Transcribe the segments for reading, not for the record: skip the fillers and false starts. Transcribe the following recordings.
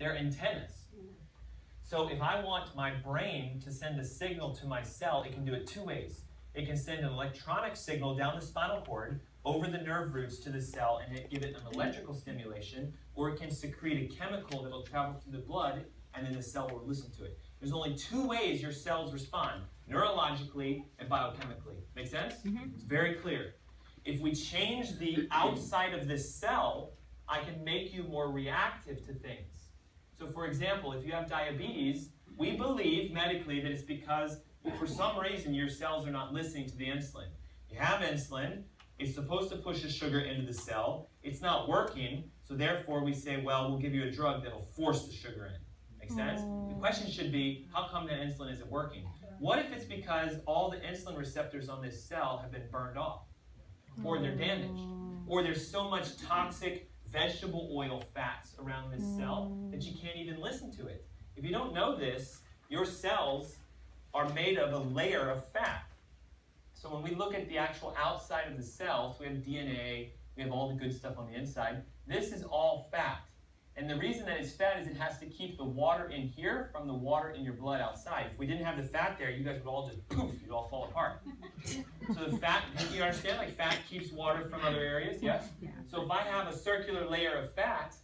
They're antennas. So if I want my brain to send a signal to my cell, it can do it two ways. It can send an electronic signal down the spinal cord over the nerve roots to the cell and give it an electrical stimulation, or it can secrete a chemical that will travel through the blood and then the cell will listen to it. There's only two ways your cells respond, neurologically and biochemically. Make sense? It's very clear. If we change the outside of this cell, I can make you more reactive to things. So for example, if you have diabetes, we believe medically that it's because for some reason your cells are not listening to the insulin. You have insulin, it's supposed to push the sugar into the cell, it's not working, so therefore we say, well, we'll give you a drug that'll force the sugar in. Make sense? The question should be, how come that insulin isn't working? What if it's because all the insulin receptors on this cell have been burned off? Or they're damaged? Or there's so much toxic vegetable oil fats around this cell that you can't even listen to it. If you don't know this, your cells are made of a layer of fat. So when we look at the actual outside of the cells, we have DNA, we have all the good stuff on the inside. This is all fat. And the reason that it's fat is it has to keep the water in here from the water in your blood outside. If we didn't have the fat there, you guys would all just poof, you'd all fall apart. So the fat, you understand, like fat keeps water from other areas, yes? So if I have a circular layer of fat,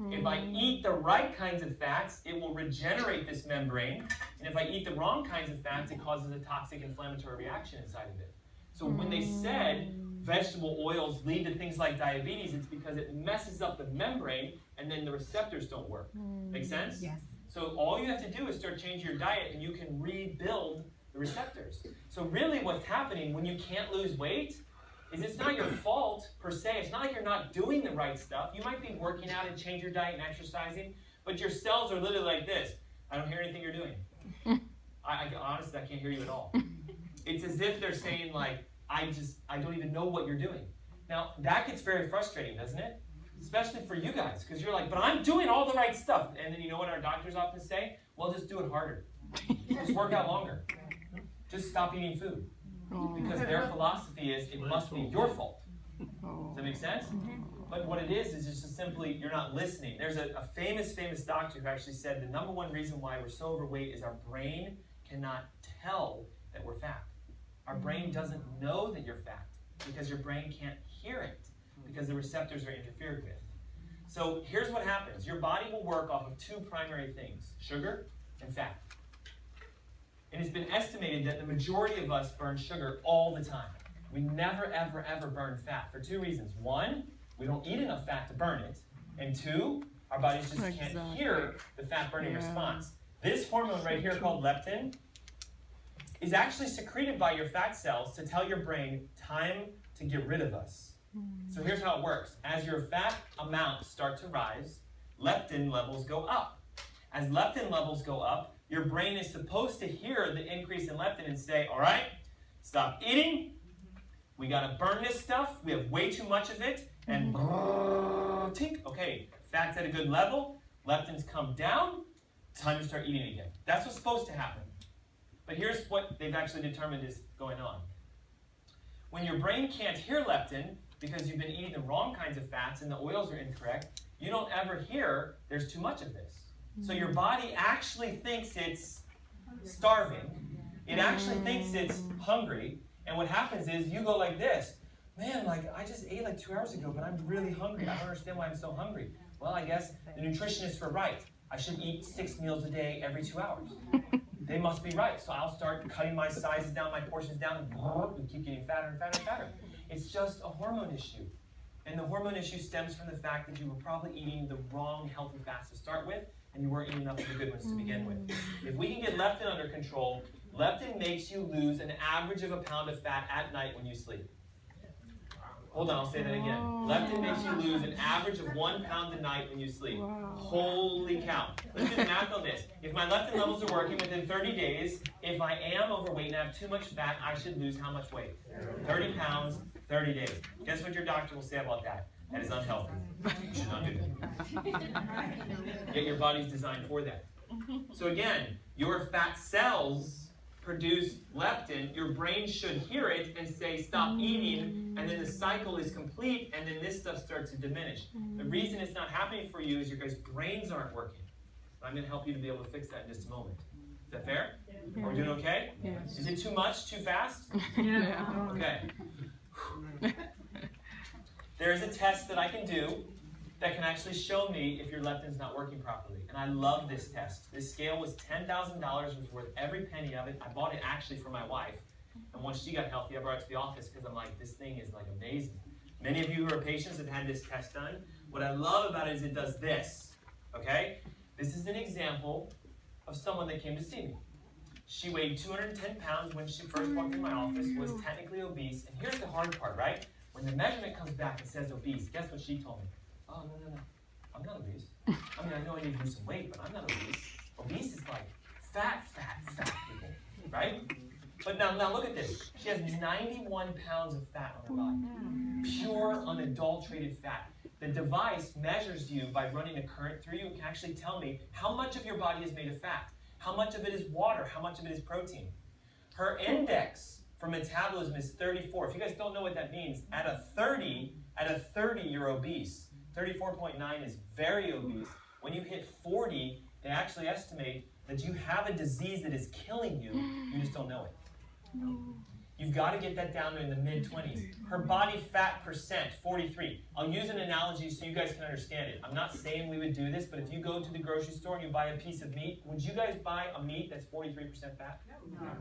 if I eat the right kinds of fats, it will regenerate this membrane. And if I eat the wrong kinds of fats, it causes a toxic inflammatory reaction inside of it. So when they said vegetable oils lead to things like diabetes, it's because it messes up the membrane and then the receptors don't work. Make sense? Yes. So all you have to do is start changing your diet and you can rebuild the receptors. So really what's happening when you can't lose weight is it's not your fault per se. It's not like you're not doing the right stuff. You might be working out and change your diet and exercising, but your cells are literally like this. I don't hear anything you're doing. Honestly, I can't hear you at all. It's as if they're saying like, I don't even know what you're doing. Now, that gets very frustrating, doesn't it? Especially for you guys, because you're like, but I'm doing all the right stuff. And then you know what our doctors often say? Well, just do it harder. Just work out longer. Just stop eating food. Because their philosophy is, it must be your fault. Does that make sense? But what it is just simply, you're not listening. There's a famous doctor who actually said the number one reason why we're so overweight is our brain cannot tell that we're fat. Our brain doesn't know that you're fat because your brain can't hear it because the receptors are interfered with. So here's what happens. Your body will work off of two primary things, sugar and fat. And it's been estimated that the majority of us burn sugar all the time. We never, ever, ever burn fat for two reasons. One, we don't eat enough fat to burn it. And two, our bodies just can't hear the fat burning response. This hormone right here called leptin is actually secreted by your fat cells to tell your brain time to get rid of us. So here's how it works. As your fat amounts start to rise, leptin levels go up. As leptin levels go up, your brain is supposed to hear the increase in leptin and say, all right, stop eating. We got to burn this stuff. We have way too much of it. And tink, okay, fat's at a good level. Leptin's come down. Time to start eating again. That's what's supposed to happen. But here's what they've actually determined is going on. When your brain can't hear leptin because you've been eating the wrong kinds of fats and the oils are incorrect, you don't ever hear there's too much of this. So your body actually thinks it's starving. It actually thinks it's hungry. And what happens is you go like this. Man, like I just ate like 2 hours ago, but I'm really hungry. I don't understand why I'm so hungry. Well, I guess the nutritionists were right. I should eat 6 meals a day every 2 hours. They must be right. So I'll start cutting my sizes down, my portions down, and keep getting fatter and fatter and fatter. It's just a hormone issue. And the hormone issue stems from the fact that you were probably eating the wrong healthy fats to start with, and you weren't eating enough of the good ones to begin with. If we can get leptin under control, leptin makes you lose an average of a pound of fat at night when you sleep. Hold on, I'll say that again. Leptin makes you lose an average of 1 pound a night when you sleep. Holy cow. Let's do the math on this. If my leptin levels are working within 30 days, if I am overweight and I have too much fat, I should lose how much weight? 30 pounds, 30 days. Guess what your doctor will say about that? That is unhealthy. You should not do that. Yet your body's designed for that. So again, your fat cells produce leptin, your brain should hear it and say stop eating, and then the cycle is complete, and then this stuff starts to diminish. The reason it's not happening for you is your guys' brains aren't working. And I'm going to help you to be able to fix that in just a moment. Is that fair? Yeah. Are we doing okay? Yes. Is it too much? Too fast? Yeah. Okay. There is a test that I can do that can actually show me if your leptin's not working properly. And I love this test. This scale was $10,000. It was worth every penny of it. I bought it actually for my wife. And once she got healthy, I brought it to the office because I'm like, this thing is like amazing. Many of you who are patients have had this test done. What I love about it is it does this. Okay? This is an example of someone that came to see me. She weighed 210 pounds when she first walked in my office, was technically obese. And here's the hard part, right? When the measurement comes back and says obese, guess what she told me? Oh, no. I'm not obese. I mean, I know I need to lose some weight, but I'm not obese. Obese is like fat people, right? But now look at this. She has 91 pounds of fat on her body. Pure, unadulterated fat. The device measures you by running a current through you. It can actually tell me how much of your body is made of fat, how much of it is water, how much of it is protein. Her index for metabolism is 34. If you guys don't know what that means, at a 30, you're obese. 34.9 is very obese. When you hit 40, they actually estimate that you have a disease that is killing you. You just don't know it. You've got to get that down to in the mid-20s. Her body fat percent, 43. I'll use an analogy so you guys can understand it. I'm not saying we would do this, but if you go to the grocery store and you buy a piece of meat, would you guys buy a meat that's 43% fat?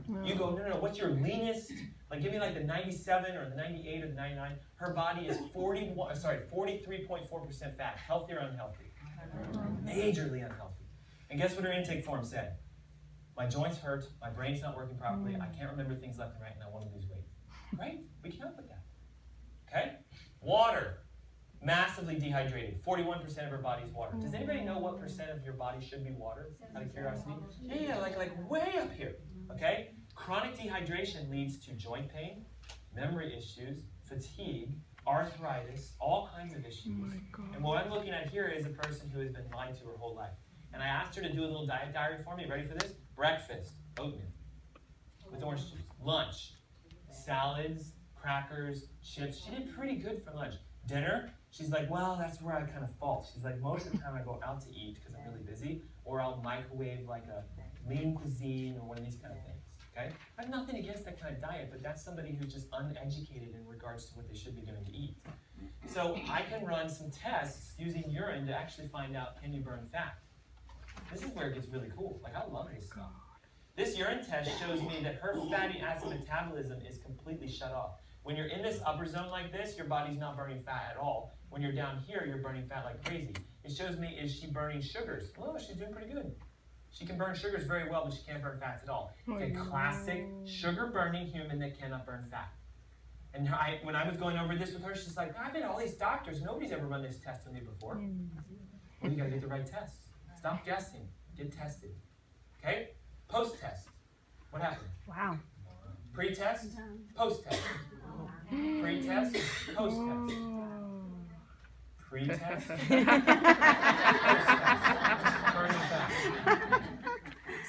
No. You go, no, what's your leanest? Like, give me like the 97 or the 98 or the 99. Her body is 43.4% fat. Healthy or unhealthy? Majorly unhealthy. And guess what her intake form said? My joints hurt, my brain's not working properly, I can't remember things left and right, and I want to lose weight. Great, we can help with that. Okay? Water. Massively dehydrated. 41% of her body is water. Does anybody know what percent of your body should be water, out of curiosity? Yeah, like way up here. Okay? Chronic dehydration leads to joint pain, memory issues, fatigue, arthritis, all kinds of issues. And what I'm looking at here is a person who has been lied to her whole life. And I asked her to do a little diet diary for me. Ready for this? Breakfast, oatmeal with orange juice. Lunch, salads, crackers, chips. She did pretty good for lunch. Dinner, she's like, well, that's where I kind of fall. She's like, most of the time I go out to eat because I'm really busy, or I'll microwave like a lean cuisine or one of these kind of things. Okay? I have nothing against that kind of diet, but that's somebody who's just uneducated in regards to what they should be doing to eat. So I can run some tests using urine to actually find out, can you burn fat? This is where it gets really cool. Like, I love this stuff. This urine test shows me that her fatty acid metabolism is completely shut off. When you're in this upper zone like this, your body's not burning fat at all. When you're down here, you're burning fat like crazy. It shows me, is she burning sugars? Well, she's doing pretty good. She can burn sugars very well, but she can't burn fats at all. It's a classic sugar-burning human that cannot burn fat. And when I was going over this with her, she's like, I've been to all these doctors. Nobody's ever run this test on me before. Well, you got to get the right tests. Stop guessing. Get tested. Okay? Post-test. What happened? Wow. Pre-test, post-test. Pre-test, post-test. Pre-test, post-test. Burning fat.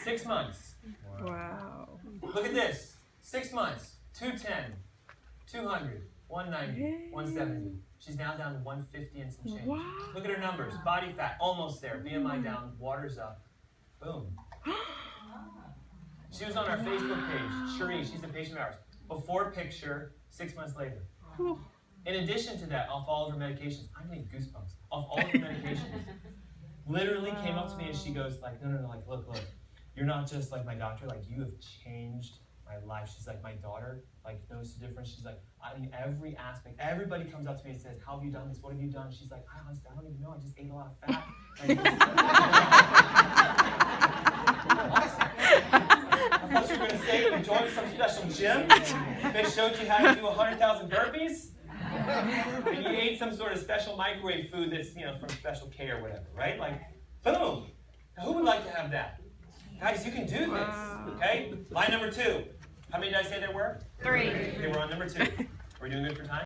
6 months. Wow. Look at this. 6 months. 210, 200, 190, 170. She's now down to 150 and some change. Wow. Look at her numbers. Body fat, almost there. BMI down, water's up. Boom. She was on our Facebook page. Cherie, she's a patient of ours. Before picture, 6 months later. In addition to that, off all of her medications, I'm getting goosebumps. Off all of her medications. Literally came up to me and she goes like, no, like, look. You're not just like my doctor, like you have changed my life. She's like, my daughter, like, knows the difference. She's like, I mean, every aspect. Everybody comes up to me and says, how have you done this? What have you done? She's like, honestly, I don't even know. I just ate a lot of fat. I thought you were going to say you joined some special gym. They showed you how to do 100,000 burpees. And you ate some sort of special microwave food that's, from Special K or whatever, right? Like, boom. Now, who would like to have that? Guys, you can do this, okay? Line number 2. How many did I say there were? 3. Okay, we're on number 2. Are we doing good for time?